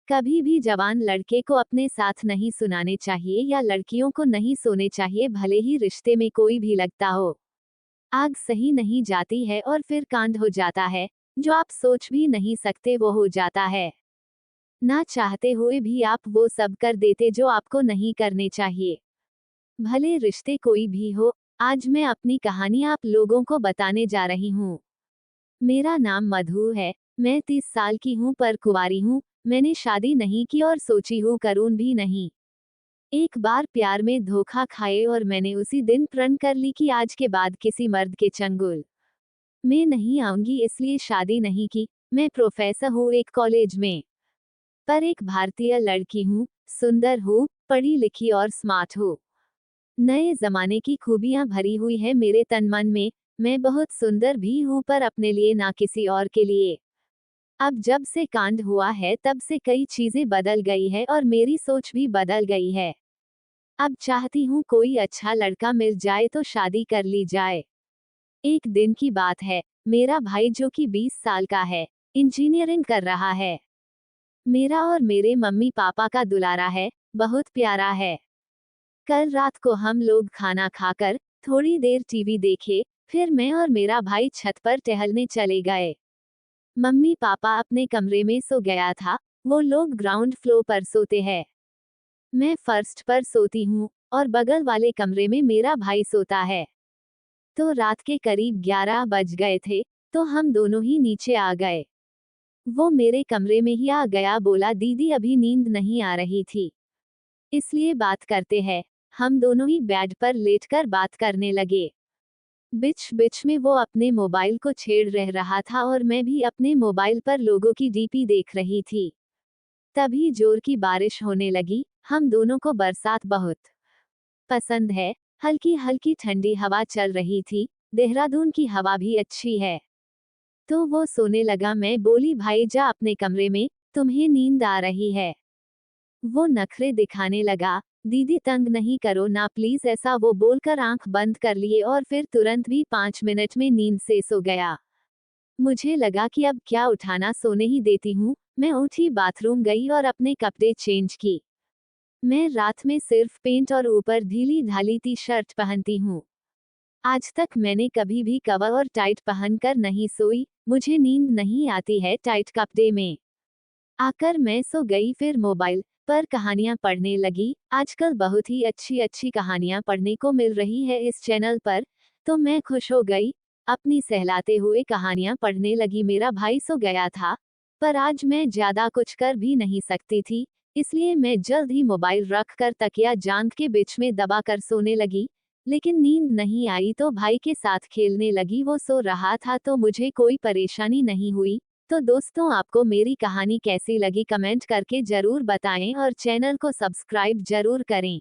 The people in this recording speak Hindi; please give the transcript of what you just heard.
कभी भी जवान लड़के को अपने साथ नहीं सुनाने चाहिए या लड़कियों को नहीं सोने चाहिए, भले ही रिश्ते में कोई भी लगता हो। आग सही नहीं जाती है और फिर कांड हो जाता है। जो आप सोच भी नहीं सकते वो हो जाता है। ना चाहते हुए भी आप वो सब कर देते जो आपको नहीं करने चाहिए। भले रिश्ते कोई भी हो, आज मैं अपनी कहानी आप लोगों को बताने जा रही हूँ। मेरा नाम मधु है। मैं 30 साल की हूँ पर कुंवारी हूँ। मैंने शादी नहीं की और सोची हूँ करूँ भी नहीं। एक बार प्यार में धोखा खाए और मैंने उसी दिन प्रण कर ली कि आज के बाद किसी मर्द के चंगुल में नहीं आऊंगी, इसलिए शादी नहीं की। मैं प्रोफेसर हूँ एक कॉलेज में, पर एक भारतीय लड़की हूँ, सुंदर हूँ, पढ़ी लिखी और स्मार्ट हूँ। नए जमाने की खूबियां भरी हुई है मेरे तन मन में। मैं बहुत सुंदर भी हूँ पर अपने लिए, ना किसी और के लिए। अब जब से कांड हुआ है तब से कई चीजें बदल गई है और मेरी सोच भी बदल गई है। अब चाहती हूँ कोई अच्छा लड़का मिल जाए तो शादी कर ली जाए। एक दिन की बात है। मेरा भाई जो कि 20 साल का है, इंजीनियरिंग कर रहा है। मेरा और मेरे मम्मी पापा का दुलारा है, बहुत प्यारा है। कल रात को हम लोग खाना खाकर थोड़ी देर टीवी देखे, फिर मैं और मेरा भाई छत पर टहलने चले गए। मम्मी पापा अपने कमरे में सो गया था, वो लोग ग्राउंड फ्लोर पर सोते हैं। मैं फर्स्ट पर सोती हूँ और बगल वाले कमरे में मेरा भाई सोता है। तो रात के करीब 11 बज गए थे, तो हम दोनों ही नीचे आ गए। वो मेरे कमरे में ही आ गया, बोला दीदी अभी नींद नहीं आ रही थी, इसलिए बात करते हैं। हम दोनों ही बेड पर लेटकर बात करने लगे। बीच बीच में वो अपने मोबाइल को छेड़ रह रहा था और मैं भी अपने मोबाइल पर लोगों की डीपी देख रही थी। तभी जोर की बारिश होने लगी। हम दोनों को बरसात बहुत पसंद है। हल्की हल्की ठंडी हवा चल रही थी। देहरादून की हवा भी अच्छी है। तो वो सोने लगा। मैं बोली भाई जा अपने कमरे में, तुम्हें नींद आ रही है। वो नखरे दिखाने लगा, दीदी तंग नहीं करो ना प्लीज, ऐसा वो बोलकर आंख बंद कर लिए और फिर तुरंत भी 5 मिनट में नींद से सो गया। मुझे लगा कि अब क्या उठाना, सोने ही देती हूँ। मैं उठी, बाथरूम गई और अपने कपड़े चेंज की। मैं रात में सिर्फ पेंट और ऊपर ढीली ढाली टी शर्ट पहनती हूँ। आज तक मैंने कभी भी कवर और टाइट पहनकर नहीं सोई। मुझे नींद नहीं आती है टाइट कपड़े में। आकर मैं सो गई, फिर मोबाइल पर कहानियां पढ़ने लगी। आजकल बहुत ही अच्छी अच्छी कहानियां पढ़ने को मिल रही है इस चैनल पर, तो मैं खुश हो गई। अपनी सहलाते हुए कहानियां पढ़ने लगी। मेरा भाई सो गया था, पर आज मैं ज्यादा कुछ कर भी नहीं सकती थी, इसलिए मैं जल्द ही मोबाइल रख कर तकिया जांघ के बीच में दबा कर सोने लगी। लेकिन नींद नहीं आई तो भाई के साथ खेलने लगी। वो सो रहा था तो मुझे कोई परेशानी नहीं हुई। तो दोस्तों, आपको मेरी कहानी कैसी लगी कमेंट करके जरूर बताएं और चैनल को सब्सक्राइब जरूर करें।